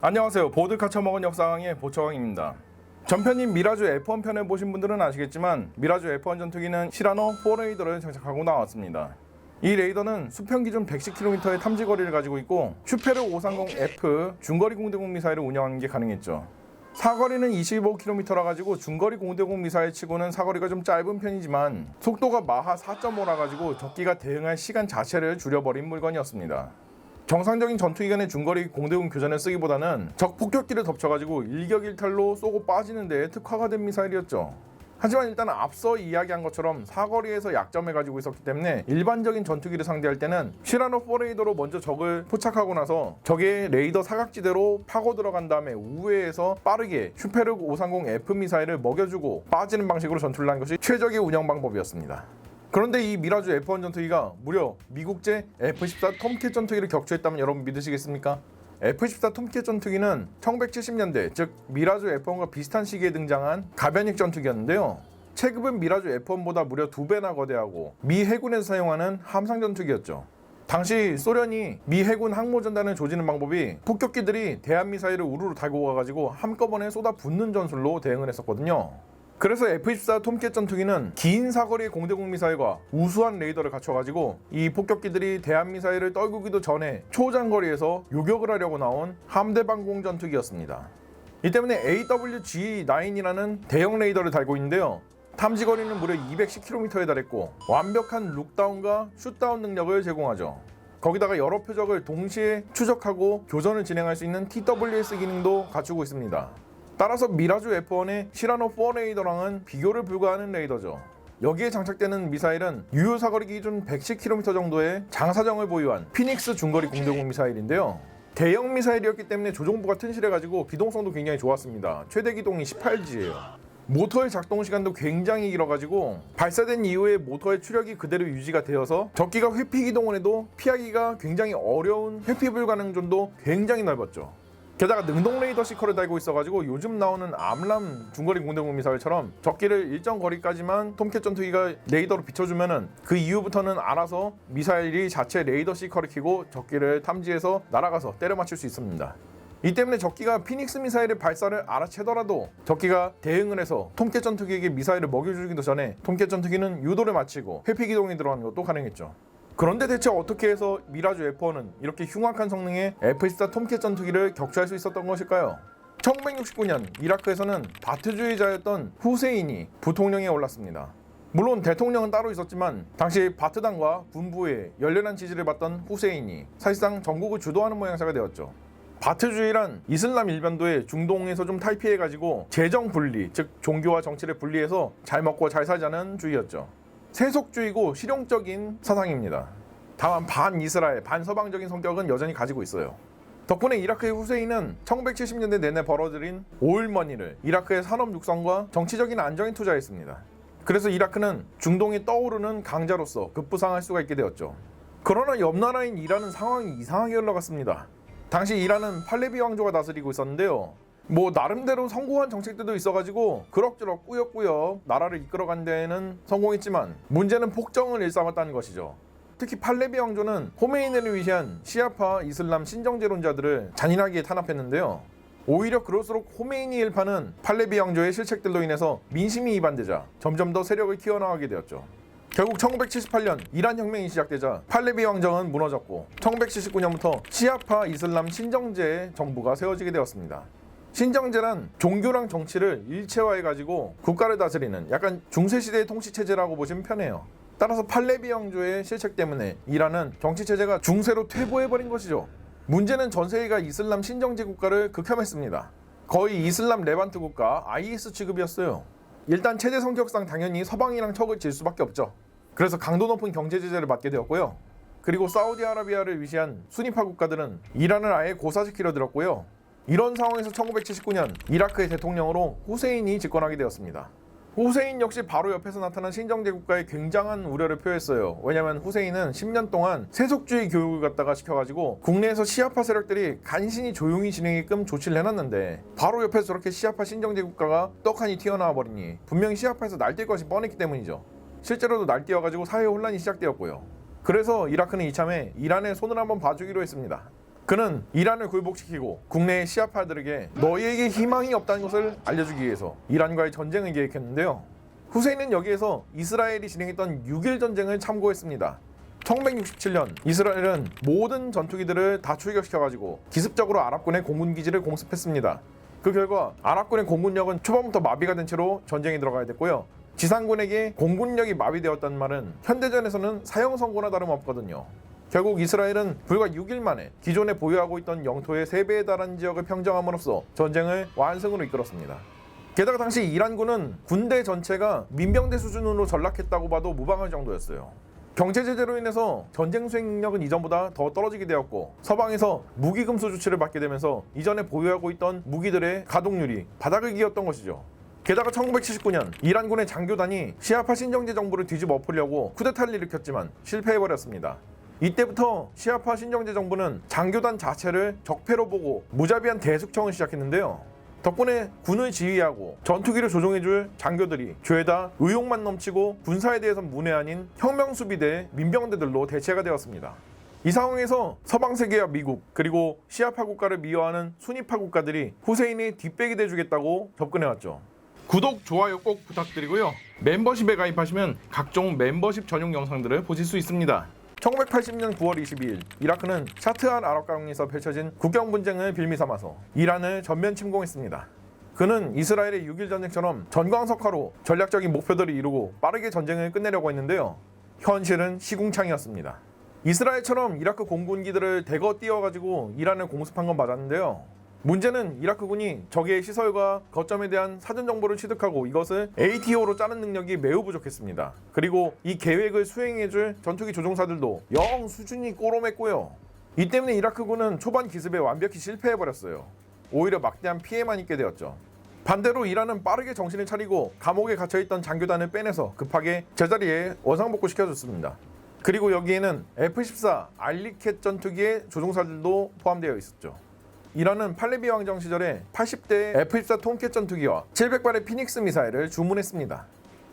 안녕하세요. 보드카 처먹은 역사강의 보처왕입니다. 전편인 미라주 F1 편을 보신 분들은 아시겠지만 미라주 F1 전투기는 시라노 4레이더를 장착하고 나왔습니다. 이 레이더는 수평 기준 110km의 탐지 거리를 가지고 있고 슈페르 530F 중거리 공대공 미사일을 운영하는 게 가능했죠. 사거리는 25km라 가지고 중거리 공대공 미사일 치고는 사거리가 좀 짧은 편이지만 속도가 마하 4.5라 가지고 적기가 대응할 시간 자체를 줄여버린 물건이었습니다. 정상적인 전투기간의 중거리 공대공 교전을 쓰기보다는 적 폭격기를 덮쳐가지고 일격일탈로 쏘고 빠지는 데에 특화가 된 미사일이었죠. 하지만 일단 앞서 이야기한 것처럼 사거리에서 약점을 가지고 있었기 때문에 일반적인 전투기를 상대할 때는 시라노 4레이더로 먼저 적을 포착하고 나서 적의 레이더 사각지대로 파고 들어간 다음에 우회해서 빠르게 슈페르 530F 미사일을 먹여주고 빠지는 방식으로 전투를 한 것이 최적의 운영 방법이었습니다. 그런데 이 미라주 F1 전투기가 무려 미국제 F-14 톰캣 전투기를 격추했다면 여러분 믿으시겠습니까? F-14 톰캣 전투기는 1970년대, 즉 미라주 F1과 비슷한 시기에 등장한 가변익 전투기였는데요. 체급은 미라주 F1보다 무려 2배나 거대하고 미 해군에서 사용하는 함상 전투기였죠. 당시 소련이 미 해군 항모전단을 조지는 방법이 폭격기들이 대한미사일을 우르르 달고 가가지고 한꺼번에 쏟아붓는 전술로 대응을 했었거든요. 그래서 F-14 톰캣 전투기는 긴 사거리의 공대공 미사일과 우수한 레이더를 갖춰가지고 이 폭격기들이 대한미사일을 떨구기도 전에 초장거리에서 요격을 하려고 나온 함대방공 전투기였습니다. 이 때문에 AWG-9이라는 대형 레이더를 달고 있는데요. 탐지거리는 무려 210km에 달했고 완벽한 룩다운과 슛다운 능력을 제공하죠. 거기다가 여러 표적을 동시에 추적하고 교전을 진행할 수 있는 TWS 기능도 갖추고 있습니다. 따라서 미라주 F1의 시라노 4레이더랑은 비교를 불가하는 레이더죠. 여기에 장착되는 미사일은 유효 사거리 기준 110km 정도의 장사정을 보유한 피닉스 중거리 공대공 미사일인데요. 대형 미사일이었기 때문에 조종부가 튼실해가지고 기동성도 굉장히 좋았습니다. 최대 기동이 18G예요. 모터의 작동 시간도 굉장히 길어가지고 발사된 이후에 모터의 추력이 그대로 유지가 되어서 적기가 회피 기동을 해도 피하기가 굉장히 어려운 회피 불가능존도 굉장히 넓었죠. 게다가 능동 레이더 시커를 달고 있어가지고 요즘 나오는 암람 중거리 공대공 미사일처럼 적기를 일정 거리까지만 톰캣 전투기가 레이더로 비춰주면은 그 이후부터는 알아서 미사일이 자체 레이더 시커를 켜고 적기를 탐지해서 날아가서 때려 맞출 수 있습니다. 이 때문에 적기가 피닉스 미사일의 발사를 알아채더라도 적기가 대응을 해서 톰캣 전투기에게 미사일을 먹여주기도 전에 톰캣 전투기는 유도를 마치고 회피 기동에 들어가는 것도 가능했죠. 그런데 대체 어떻게 해서 미라주 F1은 이렇게 흉악한 성능의 F-14 톰캣 전투기를 격추할 수 있었던 것일까요? 1969년 이라크에서는 바트주의자였던 후세인이 부통령에 올랐습니다. 물론 대통령은 따로 있었지만 당시 바트당과 군부의 열렬한 지지를 받던 후세인이 사실상 전국을 주도하는 모양새가 되었죠. 바트주의란 이슬람 일변도의 중동에서 좀 탈피해가지고 재정 분리, 즉 종교와 정치를 분리해서 잘 먹고 잘 살자는 주의였죠. 세속주의고 실용적인 사상입니다. 다만 반이스라엘, 반서방적인 성격은 여전히 가지고 있어요. 덕분에 이라크의 후세인은 1970년대 내내 벌어들인 오일머니를 이라크의 산업 육성과 정치적인 안정에 투자했습니다. 그래서 이라크는 중동에 떠오르는 강자로서 급부상할 수가 있게 되었죠. 그러나 옆 나라인 이란은 상황이 이상하게 흘러갔습니다. 당시 이란은 팔레비 왕조가 다스리고 있었는데요. 나름대로 성공한 정책들도 있어가지고 그럭저럭 꾸역꾸역 나라를 이끌어간 데에는 성공했지만 문제는 폭정을 일삼았다는 것이죠. 특히 팔레비 왕조는 호메이니를 위시한 시아파 이슬람 신정제론자들을 잔인하게 탄압했는데요. 오히려 그럴수록 호메이니 일파는 팔레비 왕조의 실책들로 인해서 민심이 이반되자 점점 더 세력을 키워나가게 되었죠. 결국 1978년 이란 혁명이 시작되자 팔레비 왕정은 무너졌고 1979년부터 시아파 이슬람 신정제 정부가 세워지게 되었습니다. 신정제란 종교랑 정치를 일체화해가지고 국가를 다스리는 약간 중세시대의 통치체제라고 보시면 편해요. 따라서 팔레비 왕조의 실책 때문에 이란은 정치체제가 중세로 퇴보해버린 것이죠. 문제는 전세계가 이슬람 신정제 국가를 극혐했습니다. 거의 이슬람 레반트 국가 IS 취급이었어요. 일단 체제 성격상 당연히 서방이랑 척을 질 수밖에 없죠. 그래서 강도 높은 경제 제재를 받게 되었고요. 그리고 사우디아라비아를 위시한 수니파 국가들은 이란을 아예 고사시키려 들었고요. 이런 상황에서 1979년 이라크의 대통령으로 후세인이 집권하게 되었습니다. 후세인 역시 바로 옆에서 나타난 신정제 국가에 굉장한 우려를 표했어요. 왜냐면 후세인은 10년 동안 세속주의 교육을 갖다가 시켜가지고 국내에서 시아파 세력들이 간신히 조용히 진행하게끔 조치를 해놨는데 바로 옆에서 저렇게 시아파 신정제 국가가 떡하니 튀어나와 버리니 분명히 시아파에서 날뛸 것이 뻔했기 때문이죠. 실제로도 날뛰어가지고 사회 혼란이 시작되었고요. 그래서 이라크는 이참에 이란의 손을 한번 봐주기로 했습니다. 그는 이란을 굴복시키고 국내의 시아파들에게 너희에게 희망이 없다는 것을 알려주기 위해서 이란과의 전쟁을 계획했는데요. 후세인은 여기에서 이스라엘이 진행했던 6.1 전쟁을 참고했습니다. 1967년 이스라엘은 모든 전투기들을 다 출격시켜가지고 기습적으로 아랍군의 공군기지를 공습했습니다. 그 결과 아랍군의 공군력은 초반부터 마비가 된 채로 전쟁에 들어가야 됐고요. 지상군에게 공군력이 마비되었다는 말은 현대전에서는 사형 선고나 다름없거든요. 결국 이스라엘은 불과 6일 만에 기존에 보유하고 있던 영토의 3배에 달하는 지역을 평정함으로써 전쟁을 완승으로 이끌었습니다. 게다가 당시 이란군은 군대 전체가 민병대 수준으로 전락했다고 봐도 무방할 정도였어요. 경제 제재로 인해서 전쟁 수행 능력은 이전보다 더 떨어지게 되었고 서방에서 무기 금수 조치를 받게 되면서 이전에 보유하고 있던 무기들의 가동률이 바닥을 기었던 것이죠. 게다가 1979년 이란군의 장교단이 시아파 신정제 정부를 뒤집어 엎으려고 쿠데타를 일으켰지만 실패해버렸습니다. 이때부터 시아파 신정제 정부는 장교단 자체를 적폐로 보고 무자비한 대숙청을 시작했는데요. 덕분에 군을 지휘하고 전투기를 조종해줄 장교들이 죄다 의욕만 넘치고 군사에 대해선 문외한인 혁명수비대 민병대들로 대체가 되었습니다. 이 상황에서 서방 세계와 미국 그리고 시아파 국가를 미워하는 순위파 국가들이 후세인의 뒷백이 돼주겠다고 접근해왔죠. 구독, 좋아요 꼭 부탁드리고요. 멤버십에 가입하시면 각종 멤버십 전용 영상들을 보실 수 있습니다. 1980년 9월 22일 이라크는 샤트알 아랍강에서 펼쳐진 국경 분쟁을 빌미 삼아서 이란을 전면 침공했습니다. 그는 이스라엘의 6.1 전쟁처럼 전광석화로 전략적인 목표들을 이루고 빠르게 전쟁을 끝내려고 했는데요. 현실은 시궁창이었습니다. 이스라엘처럼 이라크 공군기들을 대거 띄워가지고 이란을 공습한 건 맞았는데요. 문제는 이라크군이 적의 시설과 거점에 대한 사전 정보를 취득하고 이것을 ATO로 짜는 능력이 매우 부족했습니다. 그리고 이 계획을 수행해줄 전투기 조종사들도 영 수준이 꼬로맸고요. 이 때문에 이라크군은 초반 기습에 완벽히 실패해버렸어요. 오히려 막대한 피해만 입게 되었죠. 반대로 이란은 빠르게 정신을 차리고 감옥에 갇혀있던 장교단을 빼내서 급하게 제자리에 원상복구시켜줬습니다. 그리고 여기에는 F-14 알리캣 전투기의 조종사들도 포함되어 있었죠. 이란은 팔레비 왕정 시절에 80대의 F-14 톰캣 전투기와 700발의 피닉스 미사일을 주문했습니다.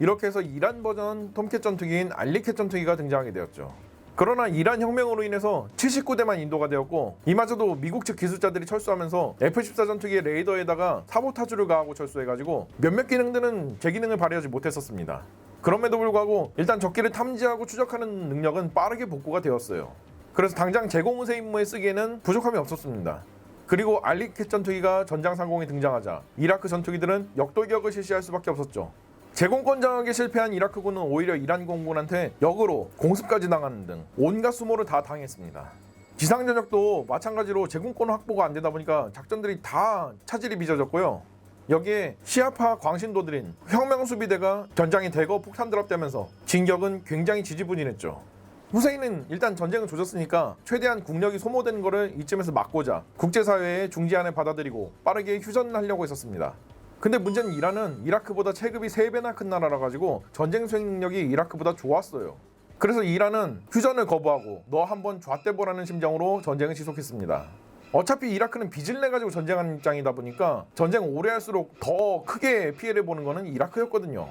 이렇게 해서 이란 버전 톰캣 전투기인 알리캣 전투기가 등장하게 되었죠. 그러나 이란 혁명으로 인해서 79대만 인도가 되었고 이마저도 미국 측 기술자들이 철수하면서 F-14 전투기의 레이더에다가 사보타주를 가하고 철수해가지고 몇몇 기능들은 제 기능을 발휘하지 못했었습니다. 그럼에도 불구하고 일단 적기를 탐지하고 추적하는 능력은 빠르게 복구가 되었어요. 그래서 당장 제공무새 임무에 쓰기에는 부족함이 없었습니다. 그리고 알리캣 전투기가 전장 상공에 등장하자 이라크 전투기들은 역돌격을 실시할 수밖에 없었죠. 제공권 장악에 실패한 이라크군은 오히려 이란 공군한테 역으로 공습까지 당하는 등 온갖 수모를 다 당했습니다. 지상 전역도 마찬가지로 제공권 확보가 안 되다 보니까 작전들이 다 차질이 빚어졌고요. 여기에 시아파 광신도들인 혁명수비대가 전장에 대거 폭탄 드랍되면서 진격은 굉장히 지지부진했죠. 후세인은 일단 전쟁을 조졌으니까 최대한 국력이 소모되는 것을 이쯤에서 막고자 국제사회의 중재안을 받아들이고 빠르게 휴전을 하려고 했었습니다. 근데 문제는 이란은 이라크보다 체급이 3배나 큰 나라라 가지고 전쟁 수행 능력이 이라크보다 좋았어요. 그래서 이란은 휴전을 거부하고 너 한번 좌대보라는 심정으로 전쟁을 지속했습니다. 어차피 이라크는 빚을 내가지고 전쟁하는 입장이다 보니까 전쟁 오래 할수록 더 크게 피해를 보는 거는 이라크였거든요.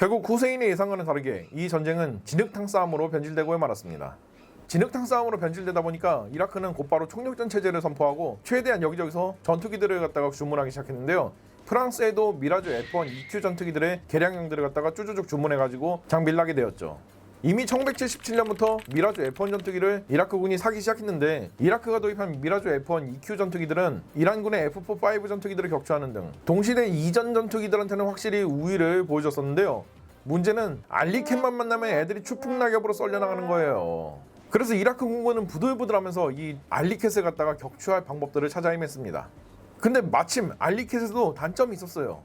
결국 후세인의 예상과는 다르게 이 전쟁은 진흙탕 싸움으로 변질되고 말았습니다. 진흙탕 싸움으로 변질되다 보니까 이라크는 곧바로 총력전 체제를 선포하고 최대한 여기저기서 전투기들을 갖다가 주문하기 시작했는데요. 프랑스에도 미라주 F1 EQ 전투기들의 개량형들을 갖다가 쭈쭈쭉 주문해가지고 장비를 하게 되었죠. 이미 1977년부터 미라주 F1 전투기를 이라크군이 사기 시작했는데 이라크가 도입한 미라주 F1 EQ 전투기들은 이란군의 F-45 전투기들을 격추하는 등 동시대 이전 전투기들한테는 확실히 우위를 보여줬었는데요. 문제는 알리캣만 만나면 애들이 추풍낙엽으로 썰려나가는 거예요. 그래서 이라크 공군은 부들부들하면서 이 알리캣을 갖다가 격추할 방법들을 찾아 헤맸습니다. 근데 마침 알리캣에도 단점이 있었어요.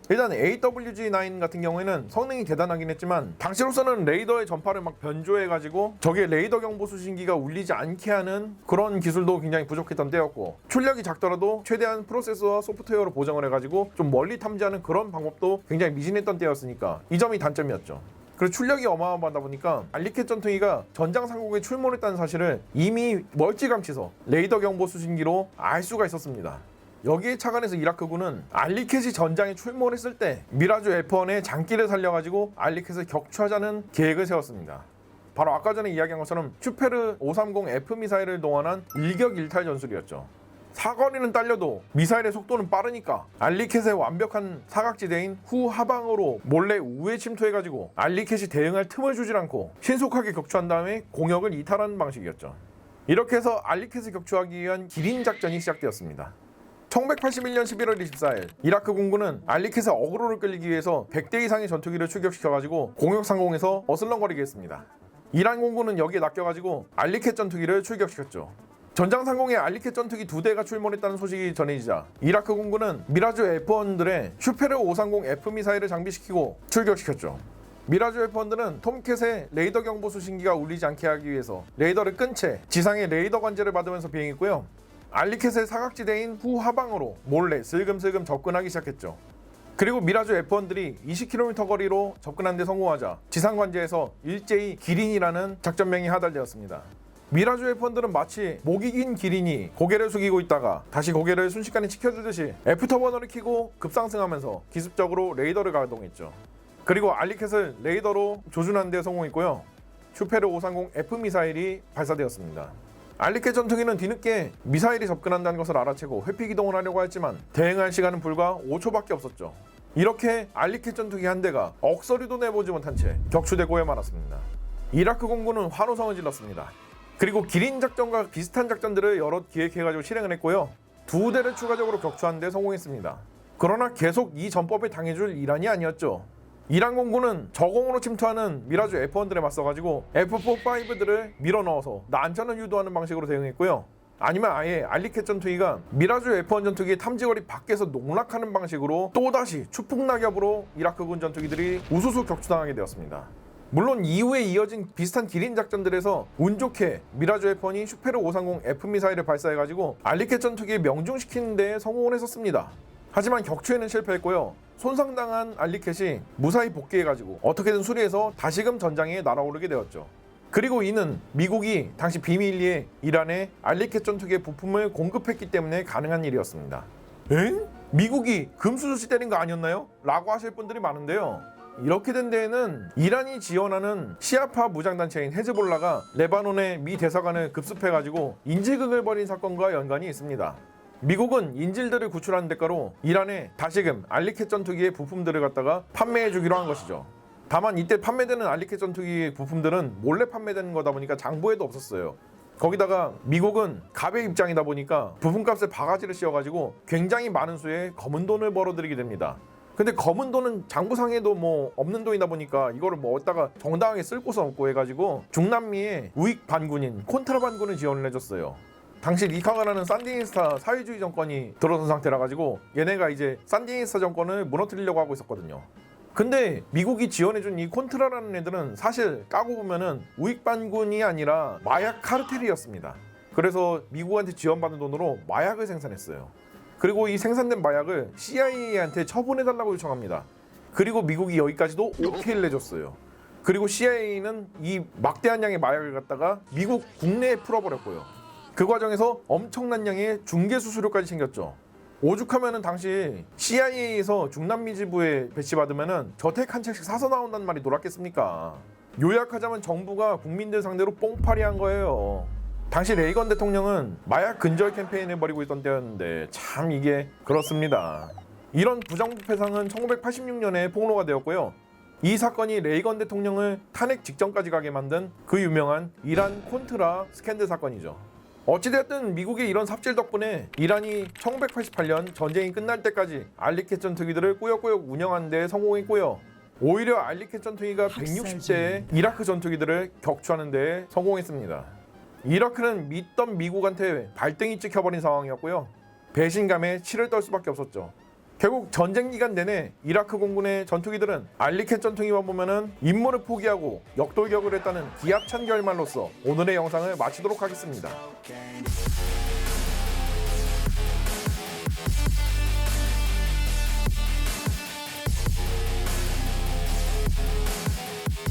일단 AWG-9 같은 경우에는 성능이 대단하긴 했지만 당시로서는 레이더의 전파를 막 변조해가지고 적의 레이더 경보 수신기가 울리지 않게 하는 그런 기술도 굉장히 부족했던 때였고 출력이 작더라도 최대한 프로세서와 소프트웨어로 보정을 해가지고 좀 멀리 탐지하는 그런 방법도 굉장히 미진했던 때였으니까 이 점이 단점이었죠. 그리고 출력이 어마어마하다 보니까 알리캣 전투기가 전장 상공에 출몰했다는 사실을 이미 멀찌감치서 레이더 경보 수신기로 알 수가 있었습니다. 여기에 착안해서 이라크군은 알리캣이 전장에 출몰했을 때 미라주 F1의 장기를 살려가지고 알리캣을 격추하자는 계획을 세웠습니다. 바로 아까 전에 이야기한 것처럼 슈페르 530F 미사일을 동원한 일격일탈 전술이었죠. 사거리는 딸려도 미사일의 속도는 빠르니까 알리켓의 완벽한 사각지대인 후하방으로 몰래 우회 침투해가지고 알리켓이 대응할 틈을 주질 않고 신속하게 격추한 다음에 공역을 이탈하는 방식이었죠. 이렇게 해서 알리켓을 격추하기 위한 기린 작전이 시작되었습니다. 1981년 11월 24일 이라크 공군은 알리켓의 어그로를 끌기 위해서 100대 이상의 전투기를 출격시켜가지고 공역 상공에서 어슬렁거리게 했습니다. 이란 공군은 여기에 낚여가지고 알리켓 전투기를 출격시켰죠. 전장 상공에 알리켓 전투기 2대가 출몰했다는 소식이 전해지자 이라크 공군은 미라주 F1들의 슈페르 530F 미사일을 장비시키고 출격시켰죠. 미라주 F1들은 톰캣의 레이더 경보 수신기가 울리지 않게 하기 위해서 레이더를 끈 채 지상의 레이더 관제를 받으면서 비행했고요. 알리켓의 사각지대인 후하방으로 몰래 슬금슬금 접근하기 시작했죠. 그리고 미라주 F1들이 20km 거리로 접근한 데 성공하자 지상 관제에서 일제히 기린이라는 작전명이 하달되었습니다. 미라주 F1들은 마치 목이 긴 기린이 고개를 숙이고 있다가 다시 고개를 순식간에 치켜들듯이 F터버너를 켜고 급상승하면서 기습적으로 레이더를 가동했죠. 그리고 알리켓을 레이더로 조준하는 데 성공했고요. 슈페르 530F 미사일이 발사되었습니다. 알리켓 전투기는 뒤늦게 미사일이 접근한다는 것을 알아채고 회피 기동을 하려고 했지만 대응할 시간은 불과 5초밖에 없었죠. 이렇게 알리켓 전투기 한 대가 억소리도 내보지 못한 채 격추되고 말았습니다. 이라크 공군은 환호성을 질렀습니다. 그리고 기린 작전과 비슷한 작전들을 여러 기획해가지고 실행을 했고요. 2대를 추가적으로 격추하는 데 성공했습니다. 그러나 계속 이 전법에 당해줄 이란이 아니었죠. 이란 공군은 저공으로 침투하는 미라주 F1들에 맞서가지고 F-45들을 밀어넣어서 난전을 유도하는 방식으로 대응했고요. 아니면 아예 알리켓 전투기가 미라주 F1 전투기의 탐지거리 밖에서 농락하는 방식으로 또다시 추풍낙엽으로 이라크군 전투기들이 우수수 격추당하게 되었습니다. 물론 이후에 이어진 비슷한 기린 작전들에서 운 좋게 미라주 F1이 슈페르 530F 미사일을 발사해가지고 알리켓 전투기에 명중시키는 데 성공을 했었습니다. 하지만 격추에는 실패했고요. 손상당한 알리켓이 무사히 복귀해가지고 어떻게든 수리해서 다시금 전장에 날아오르게 되었죠. 그리고 이는 미국이 당시 비밀리에 이란에 알리켓 전투기의 부품을 공급했기 때문에 가능한 일이었습니다. 엥? 미국이 금수저씨 때린 거 아니었나요? 라고 하실 분들이 많은데요. 이렇게 된 데에는 이란이 지원하는 시아파 무장단체인 헤즈볼라가 레바논의 미 대사관을 급습해가지고 인질극을 벌인 사건과 연관이 있습니다. 미국은 인질들을 구출하는 대가로 이란에 다시금 알리켓 전투기의 부품들을 갖다가 판매해주기로 한 것이죠. 다만 이때 판매되는 알리켓 전투기 부품들은 몰래 판매되는 거다 보니까 장부에도 없었어요. 거기다가 미국은 갑의 입장이다 보니까 부품값에 바가지를 씌워가지고 굉장히 많은 수의 검은 돈을 벌어들이게 됩니다. 근데 검은 돈은 장부상에도 뭐 없는 돈이다 보니까 이거를 뭐 어디다가 정당하게 쓸 곳은 없고 해가지고 중남미의 우익 반군인 콘트라반군을 지원을 해줬어요. 당시 니카가라는 산디니스타 사회주의 정권이 들어선 상태라 가지고 얘네가 이제 산디니스타 정권을 무너뜨리려고 하고 있었거든요. 근데 미국이 지원해준 이 콘트라라는 애들은 사실 까고 보면은 우익 반군이 아니라 마약 카르텔이었습니다. 그래서 미국한테 지원받은 돈으로 마약을 생산했어요. 그리고 이 생산된 마약을 CIA한테 처분해달라고 요청합니다. 그리고 미국이 여기까지도 OK를 내줬어요. 그리고 CIA는 이 막대한 양의 마약을 갖다가 미국 국내에 풀어버렸고요. 그 과정에서 엄청난 양의 중개 수수료까지 챙겼죠. 오죽하면은 당시 CIA에서 중남미 지부에 배치받으면은 저택 한 채씩 사서 나온다는 말이 돌았겠습니까? 요약하자면 정부가 국민들 상대로 뽕파리한 거예요. 당시 레이건 대통령은 마약 근절 캠페인을 벌이고 있던 때였는데 참 이게 그렇습니다. 이런 부정부패상은 1986년에 폭로가 되었고요. 이 사건이 레이건 대통령을 탄핵 직전까지 가게 만든 그 유명한 이란 콘트라 스캔들 사건이죠. 어찌됐든 미국의 이런 삽질 덕분에 이란이 1988년 전쟁이 끝날 때까지 알리켓 전투기들을 꾸역꾸역 운영하는 데 성공했고요. 오히려 알리켓 전투기가 160대의 이라크 전투기들을 격추하는 데 성공했습니다. 이라크는 믿던 미국한테 발등이 찍혀버린 상황이었고요. 배신감에 치를 떨 수밖에 없었죠. 결국 전쟁 기간 내내 이라크 공군의 전투기들은 알리켓 전투기만 보면은 임무를 포기하고 역돌격을 했다는 기합찬 결말로서 오늘의 영상을 마치도록 하겠습니다.